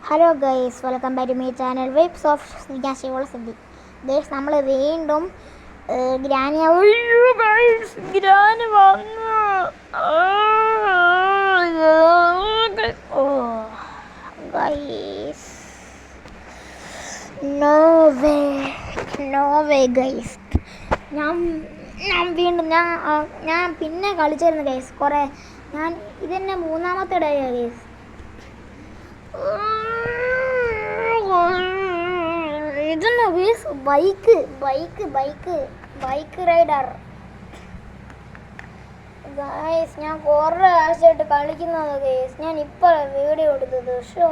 Hello guys, welcome back to my channel vibes of വികാശിയോള Siddhi. Guys, നമ്മൾ വീണ്ടും granny വന്നു. Guys, no way guys. ഞാൻ വീണ്ടും ഞാൻ പിന്നെ കളിച്ചായിരുന്നു ഗൈസ്. ഞാൻ ഇതെന്നെ മൂന്നാമത്തെ ഡേ ഗൈസ്. ഇതെന്നെ ഗൈസ്, ബൈക്ക് റൈഡർ ഗൈസ്. ഞാൻ കുറേ ആഴ്ചയായിട്ട് കളിക്കുന്നത് ഗൈസ്. ഞാൻ ഇപ്പോൾ വീഡിയോ എടുത്തത്. ഷോ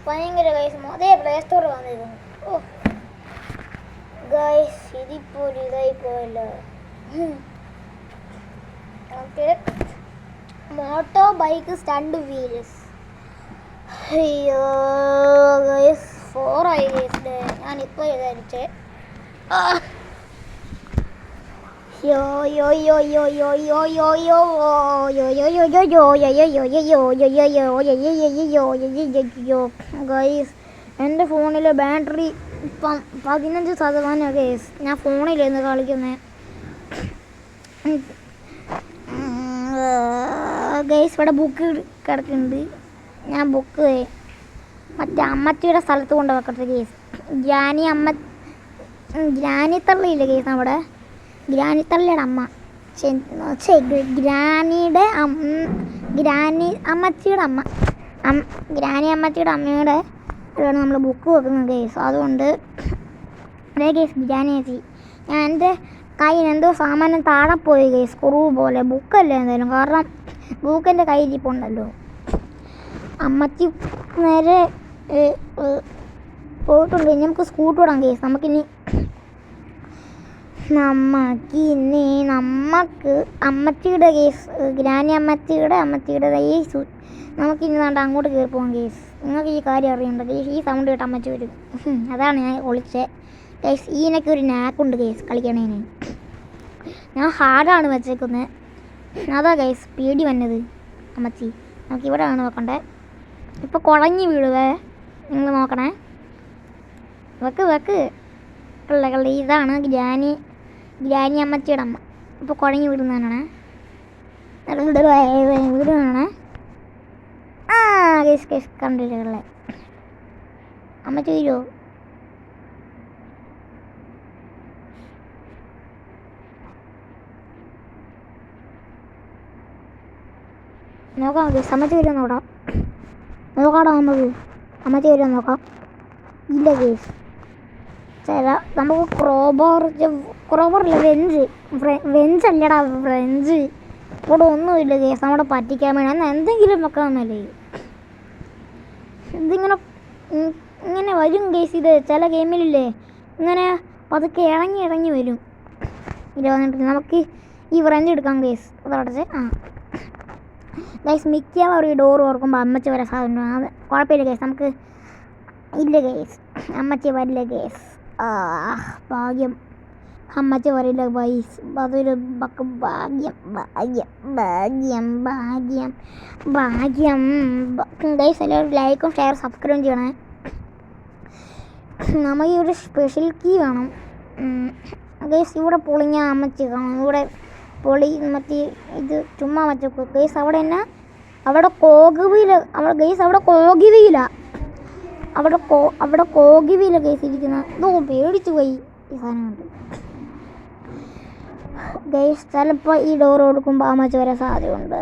ഭയങ്കര ഗൈസ്. അതേ പ്ലേ സ്റ്റോർ വന്നിരുന്നു. ഓ ഗൈസ്, ഇതിപ്പോൾ ഒരു ഇതായി പോയല്ലോ. Okay, moto bike stunt wheels. അയ്യോ ഗൈസ്, 4 ആയി ഗൈസ്. ഞാനിപ്പോൾ വിചാരിച്ചേ ഗൈസ്, എൻ്റെ ഫോണിലെ ബാറ്ററി ഇപ്പം 15% ഗൈസ്. ഞാൻ ഫോണിലിരുന്ന് കളിക്കുന്നത് ഗൈസ്. ഇവിടെ ബുക്ക് കിടക്കുന്നുണ്ട്. ഞാൻ ബുക്ക് മറ്റേ അമ്മച്ചിയുടെ സ്ഥലത്ത് കൊണ്ട് വെക്കട്ടെ ഗൈസ്. ഗ്രാനി തള്ളിയില്ല ഗൈസ്. നമ്മുടെ ഗ്രാനി തള്ളിയുടെ അമ്മ, ഗ്രാനി അമ്മച്ചിയുടെ അമ്മയുടെ ആണ് നമ്മൾ ബുക്ക് വെക്കുന്നത് ഗൈസ്. അതുകൊണ്ട് അതേ ഗൈസ്, ഗ്രാനി ചേച്ചി, ഞാൻ എൻ്റെ കയ്യിൽ എന്തോ സാമാനം താഴെ പോയി ഗൈസ്. സ്ക്രൂ പോലെ. ബുക്കല്ലേ എന്തായാലും, കാരണം ബുക്ക് എൻ്റെ കയ്യിലിരിപ്പുണ്ടല്ലോ. അമ്മച്ചി നേരെ പോയിട്ടുണ്ട്. ഇനി നമുക്ക് സ്കൂട്ടർ ഇടാം ഗൈസ്. നമുക്ക് അമ്മച്ചിയുടെ കേസ്, ഗ്രാനി അമ്മച്ചിയുടെ നമുക്കിനി വേണ്ട അങ്ങോട്ട് കയറി പോകാം കേസ്. നിങ്ങൾക്ക് ഈ കാര്യം അറിയണ്ട കേസ്. ഈ സൗണ്ട് കേട്ട് അമ്മച്ചി വരും. അതാണ് ഞാൻ ഒളിച്ചത് കേസ്. ഈനൊക്കെ ഒരു നാക്കുണ്ട് കേസ് കളിക്കണേന്. ഞാൻ ഹാർഡാണ് വെച്ചേക്കുന്നത്. അതാ കേസ് പേടി വന്നത് അമ്മച്ചി. നമുക്കിവിടെ ആണ് വെക്കണ്ടേ. ഇപ്പോൾ കുഴഞ്ഞ് വീഴുവേ, നിങ്ങൾ നോക്കണേ. വെക്ക് കള്ള ഇതാണ് ഗ്രാനി അമ്മച്ചിയുടെ അമ്മ. ഇപ്പോൾ കുഴഞ്ഞ് വീടുന്നതാണ് വീടുകയാണ്. കേസ് കണ്ടില്ല കള്ളെ. അമ്മച്ചി വരുമോ? നോക്കാം കേസ്. അമ്മച്ചി വരുമോ നോക്കാം. നോക്കാടോ നമുക്ക്. അമ്മച്ചി വരുമോ നോക്കാം. ഇല്ല കേസ്. നമുക്ക് ക്രോബറില്ല, വെഞ്ചല്ലടാ, ഫ്രഞ്ച്. ഇവിടെ ഒന്നുമില്ല കേസ്. നമ്മുടെ പറ്റിക്കാൻ വേണ്ടി എന്നാൽ എന്തെങ്കിലും വെക്കാമെന്നല്ലേ. ഇങ്ങനെ വരും കേസ്. ഇത് ചില ഗെയിമിലില്ലേ ഇങ്ങനെ പതുക്കെ ഇറങ്ങി വരും. ഇത് വന്നിട്ട് നമുക്ക് ഈ ഫ്രഞ്ച് എടുക്കാം കേസ്. അതടച്ച് ഗൈസ്, മിക്കവാറും ഈ ഡോർ ഓർക്കുമ്പോൾ അമ്മച്ചി വരെ സാധനം. അത് കുഴപ്പമില്ല കേസ്. നമുക്ക് ഇല്ല കേസ്, അമ്മച്ചി വരില്ല കേസ്. ഭാഗ്യം, അമ്മച്ചി വരില്ല ഗൈസ്. അതൊരു ഭാഗ്യം ഗൈസ്. എല്ലാവരും ലൈക്കും ഷെയർ സബ്സ്ക്രൈബ് ചെയ്യണേ. നമുക്ക് ഒരു സ്പെഷ്യൽ കീ വേണം ഗൈസ്. ഇവിടെ പൊളിഞ്ഞ അമ്മച്ചി കാണും. ഇവിടെ മറ്റേ ഇത് ചുമ്മാ വച്ചേക്കും ഗൈസ്. അവിടെ തന്നെ അവിടെ ഗൈസ്. അവിടെ കോഗിവിയില കേസ് ഇരിക്കുന്ന. ഇതോ പേടിച്ചു പോയി ഈ സാധനം കൊണ്ട് ഗൈസ്. ചിലപ്പോൾ ഈ ഡോർ കൊടുക്കുമ്പോൾ അമ്മച്ചി വരാൻ സാധ്യതയുണ്ട്.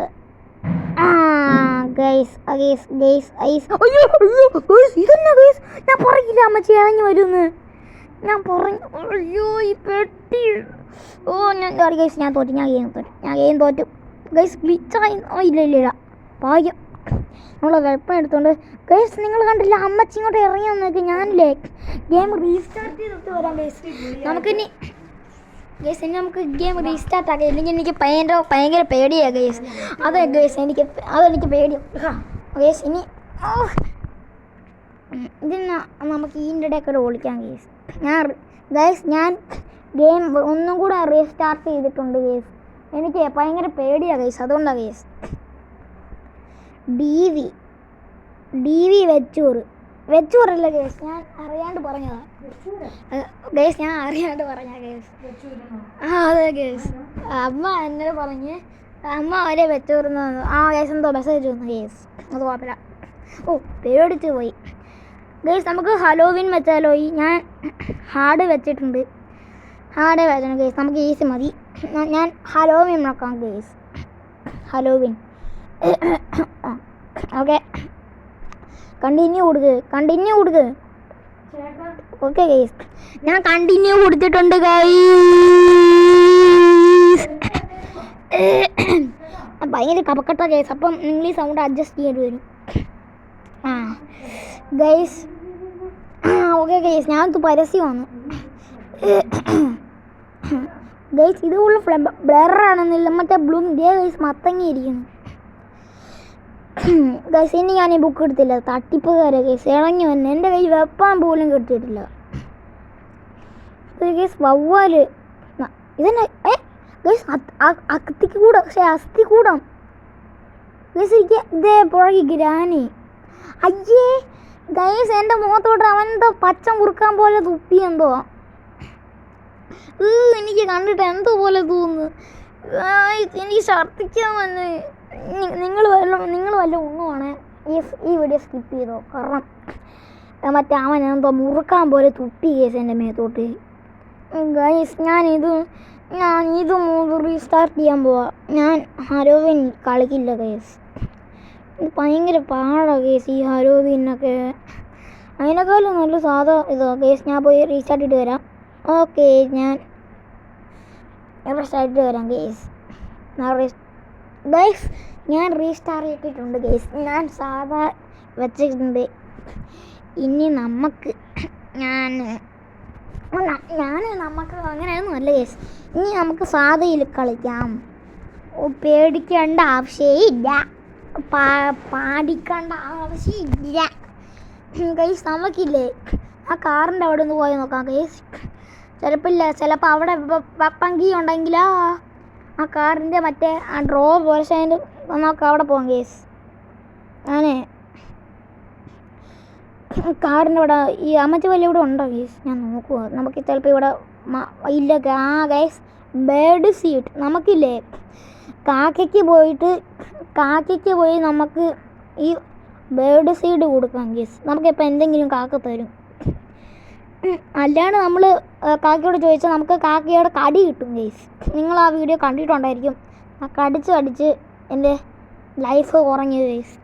ഇതെന്നാ ഗൈസ്, ഞാൻ പറയില്ല അമ്മച്ചി ഇറങ്ങി വരുമെന്ന്. ഞാൻ പറഞ്ഞു. അയ്യോ ഈ പെട്ടി. ഞാൻ ഗൈസ്, ഞാൻ ഗെയിം തോറ്റു ഗൈസ്. ഗ്ലിച്ചായി. ഇല്ല ഭാഗ്യം. നമ്മളെ വെപ്പൺ എടുത്തോണ്ട് ഗൈസ്. നിങ്ങൾ കണ്ടില്ല, അമ്മച്ചി ഇങ്ങോട്ട് ഇറങ്ങി വന്നേക്ക്. ഞാനില്ലേ ഗെയിം റീസ്റ്റാർട്ട് ചെയ്തിട്ട് വരാം ഗൈസ്. നമുക്കിനി ഗൈസ് നമുക്ക് ഗെയിം റീസ്റ്റാർട്ട് ആക്കാം. ഇല്ലെങ്കിൽ എനിക്ക് ഭയങ്കര പേടിയാണ് ഗൈസ്. അതെ ഗൈസ്, അതെനിക്ക് പേടിയാണ് ഗൈസ്. ഇനി ഇതിന് നമുക്ക് ഇതിൻ്റെ ഇടയ്ക്ക് ഓടിക്കാം ഗൈസ്. ഞാൻ ഗെയിം ഒന്നും കൂടെ റീസ്റ്റാർട്ട് ചെയ്തിട്ടുണ്ട് ഗൈസ്. എനിക്ക് ഭയങ്കര പേടിയാണ് ഗൈസ്. അതുകൊണ്ടാണ് ഗൈസ്. DV DV വെച്ചോറല്ല ഗേസ്, ഞാൻ അറിയാണ്ട് പറഞ്ഞതാ ഗേസ്, ഞാൻ അറിയാണ്ട് പറഞ്ഞ ഗേസ്. അതെ ഗേസ്, അമ്മ എന്നോട് പറഞ്ഞ് അമ്മ അവരെ വെച്ചോറുന്ന ഗേസ് എന്തോ മെസ്സേജ് വന്നു ഗേസ്, അത് കുഴപ്പമില്ല. പേടിച്ച് പോയി ഗേസ്. നമുക്ക് ഹലോവിൻ വെച്ചാലോ? ഞാൻ ഹാർഡ് വെച്ചിട്ടുണ്ട് ഗേസ്, നമുക്ക് ഈസി മതി. ഞാൻ ഹലോവിൻ നോക്കാം ഗേസ്, ഹലോവിൻ. ഓക്കെ, കണ്ടിന്യൂ കൊടുക്ക്. ഓക്കെ ഗൈസ്, ഞാൻ കണ്ടിന്യൂ കൊടുത്തിട്ടുണ്ട് ഗൈസ്. ഭയങ്കര കപക്കട്ട ഗൈസ്, അപ്പം നിങ്ങൾ ഈ സൗണ്ട് അഡ്ജസ്റ്റ് ചെയ്യേണ്ടി വരും. ഗൈസ് ഓക്കെ ഗൈസ്, ഞാനത് പരസ്യമാണ് ഗൈസ്. ഇത് ഫുള്ള് ബ്ലറാണെന്നില്ല, മറ്റേ ബ്ലൂം ഡേ ഗൈസ് മത്തങ്ങിയിരിക്കുന്നു ഗൈസ്. ഇനി ഞാൻ ഈ ബുക്ക് എടുത്തില്ല, തട്ടിപ്പുകാരെ ഗൈസ്, ഇളങ്ങി വന്നു. എൻ്റെ കയ്യിൽ വെപ്പാൻ പോലും കിട്ടിയിട്ടില്ല ഗൈസ്. വവ്വാല് ഇതന്നെ ഗൈസ്, അസ്ഥികൂടം ഗൈസ്. ഇതേ പുറകെ ഗ്രാനി. അയ്യേ ഗൈസ്, എൻ്റെ മുഖത്തോട്ട് അവനെന്തോ പച്ച മുറുക്കാൻ പോലെ തുപ്പി എന്തോ. എനിക്ക് കണ്ടിട്ട് എന്തോ പോലെ തോന്നുന്നു. എനിക്ക് ഛർദ്ദിക്കാൻ വന്ന്. നിങ്ങൾ വല്ല ഒന്നുമാണ് ഈ വീഡിയോ സ്കിപ്പ് ചെയ്തോ, കാരണം മറ്റേ അവൻ എന്തോ മുറുക്കാൻ പോലെ തുപ്പി കേസ് എൻ്റെ മേത്തോട്ട് ഗൈസ്. ഞാനിത് റീസ്റ്റാർട്ട് ചെയ്യാൻ പോവാ. ഞാൻ ഹലോവിൻ കളിക്കില്ല കേസ്, ഇത് ഭയങ്കര പാടാണ് കേസ് ഈ ഹലോവിനൊക്കെ. അതിനേക്കാളും നല്ല സാധാ ഇതോ കേസ്. ഞാൻ പോയി റീസ്റ്റാർട്ട് ചെയ്തിട്ട് വരാം. ഓക്കെ, ഞാൻ റീസ്റ്റാർട്ട് ചെയ്തിട്ട് വരാം കേസ്. ഗൈസ് ഞാൻ റീസ്റ്റാർട്ട് ചെയ്തിട്ടുണ്ട് ഗൈസ്, ഞാൻ സാധാ വെച്ചിട്ടുണ്ട്. ഇനി നമുക്ക് നമുക്ക് അങ്ങനെയൊന്നും അല്ല ഗൈസ്, ഇനി നമുക്ക് സാധയിൽ കളിക്കാം. പേടിക്കേണ്ട ആവശ്യമില്ല, പാടിക്കേണ്ട ആവശ്യമില്ല ഗൈസ്. നമുക്കില്ലേ ആ കാറിൻ്റെ അവിടെ ഒന്ന് പോയി നോക്കാം ഗൈസ്. ചിലപ്പോൾ അവിടെ വെപ്പങ്കി ഉണ്ടെങ്കിലോ ആ കാറിൻ്റെ മറ്റേ ആ ഡ്രോ പോലെ നമുക്ക് അവിടെ പോകാം ഗേസ്. ഞാനേ കാറിൻ്റെ ഇവിടെ ഈ അമ്മച്ച വല്ല ഇവിടെ ഉണ്ടോ ഗേസ്, ഞാൻ നോക്കുക. നമുക്ക് ചിലപ്പോൾ ഇവിടെ ഇല്ല. ഗൈസ് ബേർഡ് സീറ്റ് നമുക്കില്ലേ, കാക്കയ്ക്ക് പോയി നമുക്ക് ഈ ബേർഡ് സീഡ് കൊടുക്കാം ഗേസ്. നമുക്കിപ്പോൾ എന്തെങ്കിലും കാക്ക തരും. അല്ലാണ്ട് നമ്മൾ കാക്കയോട് ചോദിച്ചാൽ നമുക്ക് കാക്കയുടെ കടി കിട്ടും ഗൈസ്. നിങ്ങൾ ആ വീഡിയോ കണ്ടിട്ടുണ്ടായിരിക്കും. ആ കടിച്ച് എൻ്റെ ലൈഫ് കുറഞ്ഞു ഗൈസ്.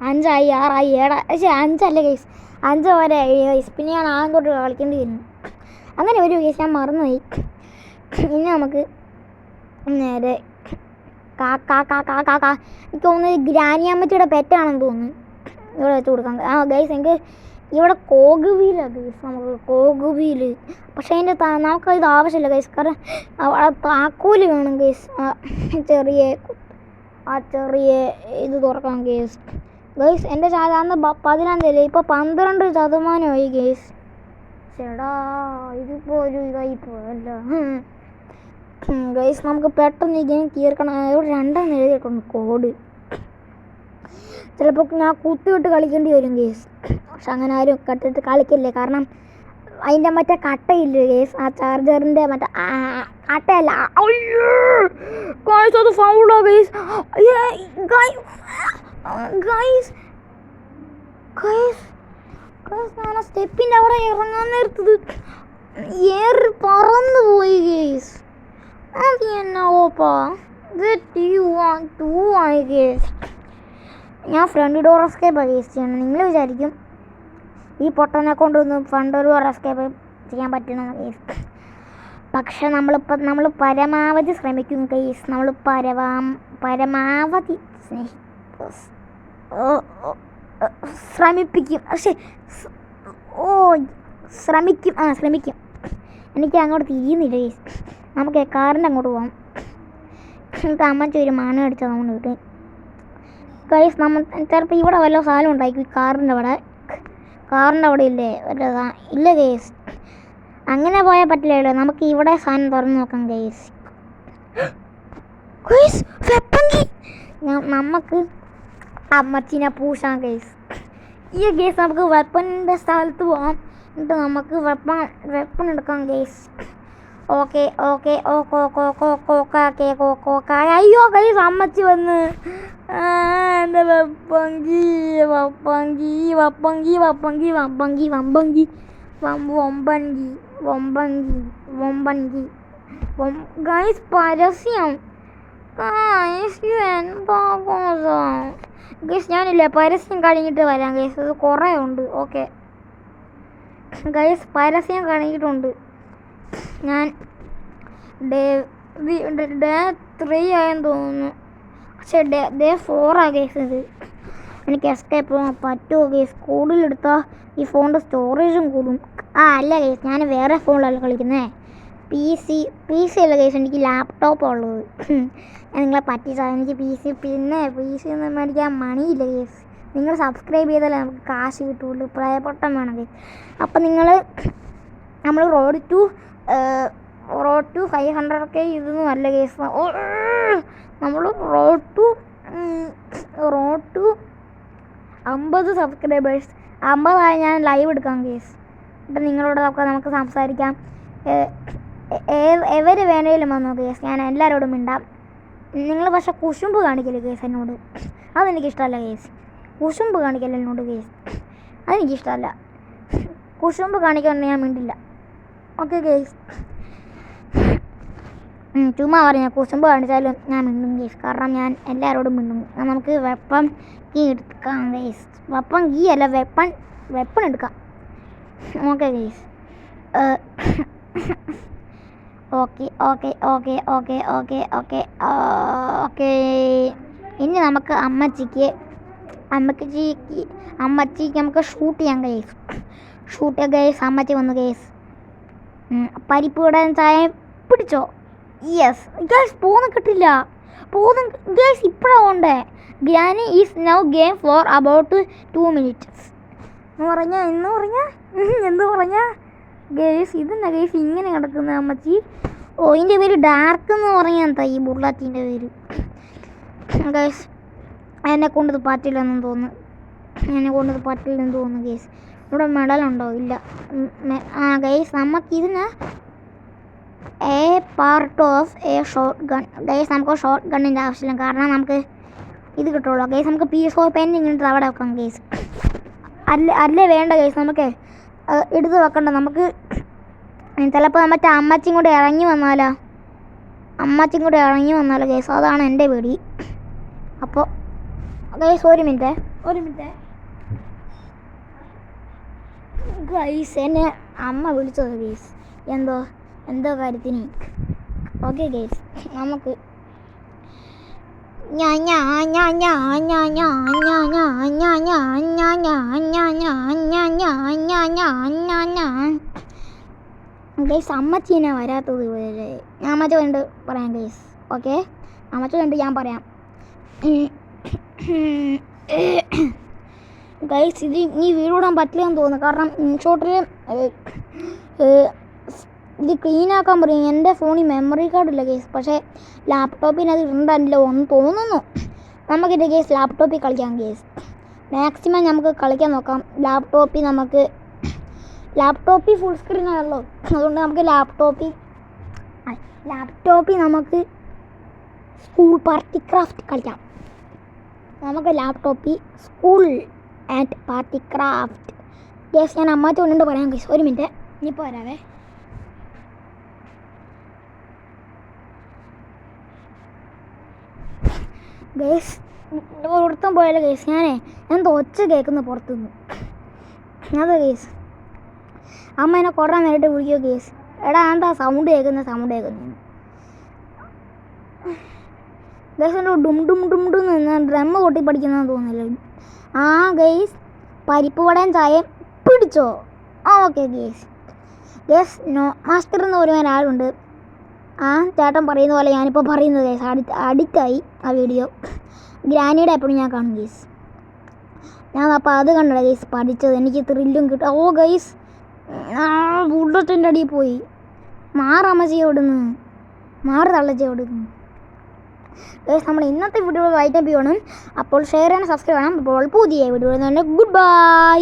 5 ആയി 6 ആയി 7 പക്ഷേ 5 അല്ല ഗൈസ്, 5 വരെ ആയി ഗൈസ്. പിന്നെ ഞാൻ ആദ്യം തൊട്ട് കളിക്കേണ്ടി വരുന്നു. അങ്ങനെ ഒരു ഗൈസ്, ഞാൻ മറന്നുപോയി. ഇനി നമുക്ക് നേരെ കാക്ക എനിക്ക് തോന്നുന്നത് ഗ്രാനിയമ്മച്ചിയുടെ പെറ്റാണെന്ന് തോന്നുന്നു. ഇവിടെ വെച്ച് കൊടുക്കാം. ഗൈസ് എനിക്ക് ഇവിടെ കോഗുവീലാണ് ഗൈസ്, നമുക്ക് കോഗുവീല്. പക്ഷേ അതിൻ്റെ നമുക്കത് ആവശ്യമില്ല ഗൈസ്, കാരണം അവിടെ താക്കോല് വേണം ഗൈസ്. ചെറിയ ഇത് തുറക്കാം ഗൈസ്. എൻ്റെ അന്ന് 15 തീയതി, ഇപ്പോൾ 12% ഗൈസ്. ചേടാ ഇതിപ്പോൾ ഒരു ഇതായി പോയല്ല ഗൈസ്. നമുക്ക് പെട്ടെന്ന് ഈ ഗെയിം തീർക്കണം. ഇവിടെ 2 എഴുതിയിട്ടുണ്ട് കോഡ്. ചിലപ്പോൾ ഞാൻ കുത്തിവിട്ട് കളിക്കേണ്ടി വരും ഗേസ്. പക്ഷെ അങ്ങനെ ആരും കട്ടിട്ട് കളിക്കില്ലേ, കാരണം അതിൻ്റെ മറ്റേ കട്ടയില്ലേ ഗേസ്, ആ ചാർജറിൻ്റെ മറ്റേ കട്ടയല്ല. അത് ഫൗളാ ഗേസ്. ഞാൻ സ്റ്റെപ്പിൻ്റെ അവിടെ ഇറങ്ങാൻ നേരത്തത് ഏറി പറന്നു പോയി ഗേസ്. അത് എന്നാ ഓപ്പാ ആയി ഗേസ്. ഞാൻ ഫ്രണ്ട് ഡോർ എസ്കേപ്പ് ഗേസ് ചെയ്യണം. നിങ്ങൾ വിചാരിക്കും ഈ പൊട്ടനെ കൊണ്ടൊന്നും ഫ്രണ്ട് ഡോർ എസ്കേപ്പ് ചെയ്യാൻ പറ്റണം ഗേസ്. പക്ഷെ നമ്മൾ പരമാവധി ശ്രമിക്കും ഗേസ്. നമ്മൾ പരമാവധി ശ്രമിപ്പിക്കും. പക്ഷേ ശ്രമിക്കും. എനിക്ക് അങ്ങോട്ട് തിരിയുന്നില്ല ഗേസ്. നമുക്ക് കാറിൻ്റെ അങ്ങോട്ട് പോകാം. അമ്മച്ച ഒരു മാനം അടിച്ചാൽ നമ്മൾ കിട്ടും ഗൈസ്. നമ്മൾ ചിലപ്പോൾ ഇവിടെ വല്ല സാധനം ഉണ്ടായിരിക്കും കാറിൻ്റെ അവിടെ ഇല്ലേ ഇല്ല ഗൈസ്. അങ്ങനെ പോയാൽ പറ്റില്ലല്ലോ. നമുക്ക് ഇവിടെ സാധനം തുറന്ന് നോക്കാം ഗൈസ്. നമുക്ക് അമ്മച്ചിനെ പൂശാം ഗൈസ്. ഈ ഗേസ് നമുക്ക് വെപ്പണിൻ്റെ സ്ഥലത്ത് പോകാം. എന്നിട്ട് നമുക്ക് വെപ്പൺ എടുക്കാം guys. Okay okay okay okay okay okay okay okay okay. അയ്യോ ഗൈസ് അമ്മച്ചി വന്ന് എൻ്റെ വപ്പങ്കി വപ്പങ്കി വപ്പങ്കി വപ്പങ്കി വമ്പങ്കി വമ്പങ്കി വമ്പങ്കി വമ്പങ്കി വമ്പങ്കി ഗൈസ് പരസ്യം എന്താ ഗൈസ് ഞാനില്ലേ പരസ്യം കഴിഞ്ഞിട്ട് വരാം ഗൈസ്. അത് കുറേ ഉണ്ട്. ഓക്കെ ഗൈസ് പരസ്യം കഴിഞ്ഞിട്ടുണ്ട്. ഞാൻ ഡേ 3 ആയെന്ന് തോന്നുന്നു. പക്ഷേ ഡേ 4 ഗൈസ്. ഇത് എനിക്ക് എസ്കേപ്പ് ചെയ്യാൻ പറ്റുമോ ഗൈസ്? കൂടുതലെടുത്താൽ ഈ ഫോണിൻ്റെ സ്റ്റോറേജും കൂടും. അല്ല ഗൈസ് ഞാൻ വേറെ ഫോണിലല്ല കളിക്കുന്നത്. പി സി അല്ല ഗൈസ്, എനിക്ക് ലാപ്ടോപ്പാണ് ഉള്ളത്. ഞാൻ നിങ്ങളെ പറ്റിച്ചാൽ എനിക്ക് പി സി ഒന്നും മേടിക്കാൻ മണിയില്ല ഗൈസ്. നിങ്ങൾ സബ്സ്ക്രൈബ് ചെയ്താലേ നമുക്ക് കാശ് കിട്ടുള്ളൂ. പ്ലേബട്ടൺ വേണം ഗൈസ്. അപ്പം നമ്മൾ റോഡ് ടു 500K ഇതൊന്നും അല്ല ഗൈസ്. നമ്മൾ റോഡ് ടു 50 സബ്സ്ക്രൈബേഴ്സ് 50 ഞാൻ ലൈവ് എടുക്കാം ഗൈസ്. അപ്പം നിങ്ങളോടൊക്കെ നമുക്ക് സംസാരിക്കാം. എവർ വേണേലും വന്നോ ഗൈസ്, ഞാൻ എല്ലാവരോടും മിണ്ടാം. നിങ്ങൾ പക്ഷെ കുശുമ്പ് കാണിക്കല്ലേ ഗൈസ് എന്നോട്. അതെനിക്കിഷ്ടമല്ല ഗൈസ്. കുശുമ്പ് കാണിക്കല്ലേ എന്നോട് ഗൈസ്, അതെനിക്കിഷ്ടമല്ല. കുശുമ്പ് കാണിക്കാണ്ട് ഞാൻ മിണ്ടില്ല. ഓക്കെ ഗൈസ്, ചുമ്മാ പറഞ്ഞാൽ കുശുമ്പ് കാണിച്ചാലും ഞാൻ മിണ്ടും ഗൈസ്. കാരണം ഞാൻ എല്ലാവരോടും മിണ്ടും. നമുക്ക് വെപ്പൺ കീ എടുക്കാം ഗൈസ്. വെപ്പൺ കീ അല്ല വെപ്പൺ എടുക്കാം. Okay guys. Okay okay okay okay okay okay okay. ഇനി നമുക്ക് അമ്മച്ചിക്ക് നമുക്ക് ഷൂട്ട് ചെയ്യാം ഗൈസ്. ഗൈസ് അമ്മച്ചി വന്നു ഗൈസ്. പരിപ്പ് വിടാൻ ചായ പിടിച്ചോ? Yes guys. പോകുന്ന കിട്ടില്ല. ഗൈസ് ഇപ്പോഴാണ് പോണ്ടേ. Granny is now game for about 2 minutes എന്ന് പറഞ്ഞാ ഗൈസ് ഇതെന്നാ ഗൈസ് ഇങ്ങനെ കിടക്കുന്ന അമ്മച്ചി? ഓ ഇതിൻ്റെ പേര് ഡാർക്ക് എന്ന് പറഞ്ഞാൽ എന്താ ഈ ബുള്ളറ്റിൻ്റെ പേര്? ഗൈസ് എന്നെ കൊണ്ടത് പറ്റില്ലെന്ന് തോന്നുന്നു ഗൈസ്. ഇവിടെ മെഡലുണ്ടോ? ഇല്ല. ഗൈസ് നമുക്കിതിന് A part of A short gun guys. നമുക്ക് ഷോർട്ട് ഗണ്ണിൻ്റെ ആവശ്യമില്ല, കാരണം നമുക്ക് ഇത് കിട്ടുള്ളൂ ഗൈസ്. നമുക്ക് പീസ് ഓഫ് പെൻ ഇങ്ങോട്ട് അവിടെ വെക്കാം ഗൈസ്. അല്ലേ വേണ്ട ഗൈസ്, നമുക്ക് എടുത്ത് വെക്കണ്ട. നമുക്ക് ചിലപ്പോൾ മറ്റേ അമ്മച്ചിയും കൂടെ ഇറങ്ങി വന്നാലോ ഗൈസ്, അതാണ് എൻ്റെ പേടി. അപ്പോൾ ഗൈസ് ഒരു മിനിറ്റ് ഗൈസ്. എന്നെ അമ്മ വിളിച്ചത് ഗൈസ്, എന്തോ കാര്യത്തിന്. ഓക്കെ ഗൈസ്, നമുക്ക് ഗൈസ് അമ്മച്ചീനെ വരാത്തത് വരെ അമ്മച്ച കണ്ട് പറയാം ഗൈസ്. ഓക്കെ അമ്മച്ച കണ്ട് ഞാൻ പറയാം ഗൈസ്. ഇത് ഇനി വീഡിയോടാൻ പറ്റില്ലെന്ന് തോന്നുന്നു, കാരണം ഇൻഷോട്ടിൽ ഇത് ക്ലീനാക്കാൻ പറയും. എൻ്റെ ഫോണിൽ മെമ്മറി കാർഡില്ല ഗൈസ്, പക്ഷേ ലാപ്ടോപ്പിന് അത് ഉണ്ടല്ലോ എന്ന് തോന്നുന്നു. നമുക്കിത് ഗൈസ് ലാപ്ടോപ്പിൽ കളിക്കാം ഗൈസ്. മാക്സിമം നമുക്ക് കളിക്കാൻ നോക്കാം. ലാപ്ടോപ്പിൽ ഫുൾ സ്ക്രീൻ ആണല്ലോ, അതുകൊണ്ട് നമുക്ക് ലാപ്ടോപ്പിൽ നമുക്ക് സ്കൂൾ പാർട്ടി ക്രാഫ്റ്റ് കളിക്കാം. നമുക്ക് ലാപ്ടോപ്പിൽ school and party craft guys. ഞാൻ അമ്മാച്ച കൊണ്ടുണ്ട് പറയാം ഗൈസ്. ഒരു മിനിറ്റ്, ഇനിയിപ്പോൾ വരാവേ. ഗൈസ് പുറത്തും പോയാലോ ഗൈസ്. ഞാൻ ഒച്ച കേൾക്കുന്നു പുറത്തുനിന്ന്. അതെ ഗൈസ്, അമ്മ എന്നെ കുറേ നേരിട്ട് വിളിക്കുക ഗൈസ്. എടാ എന്താ സൗണ്ട് കേൾക്കുന്നത് ഗൈസ്. എൻ്റെ ഡും ഡ്രം കൊട്ടി പഠിക്കുന്നതെന്ന് തോന്നുന്നില്ല. ഗൈസ് പരിപ്പ് വടയും ചായ പിടിച്ചോ? ഓക്കെ ഗൈസ് മാസ്റ്റർ എന്ന് പറയുന്ന ഒരാളുണ്ട്. ചേട്ടൻ പറയുന്ന പോലെ ഞാനിപ്പോൾ പറയുന്നത് ഗൈസ്. അഡിക്റ്റായി ആ വീഡിയോ. ഗ്രാനിയുടെ എപ്പോഴും ഞാൻ കാണും ഗൈസ്. ഞാൻ അപ്പോൾ അത് കണ്ടത് ഗൈസ് പഠിച്ചത്. എനിക്ക് ത്രില്ലും കിട്ടും. ഓ ഗൈസ് ബുള്ളറ്റിൻ്റെ അടിയിൽ പോയി. മാറമ്മച്ചി എവിടുന്ന് തള്ളച്ചി എവിടുന്ന്? ഗൈസ് നമ്മൾ ഇന്നത്തെ വീഡിയോ വൈൻഡപ്പ് ചെയ്യണം. അപ്പോൾ ഷെയർ ചെയ്യണം, സബ്സ്ക്രൈബ് ചെയ്യണം. അപ്പോൾ പുതിയ വീഡിയോ ഗുഡ് ബൈ.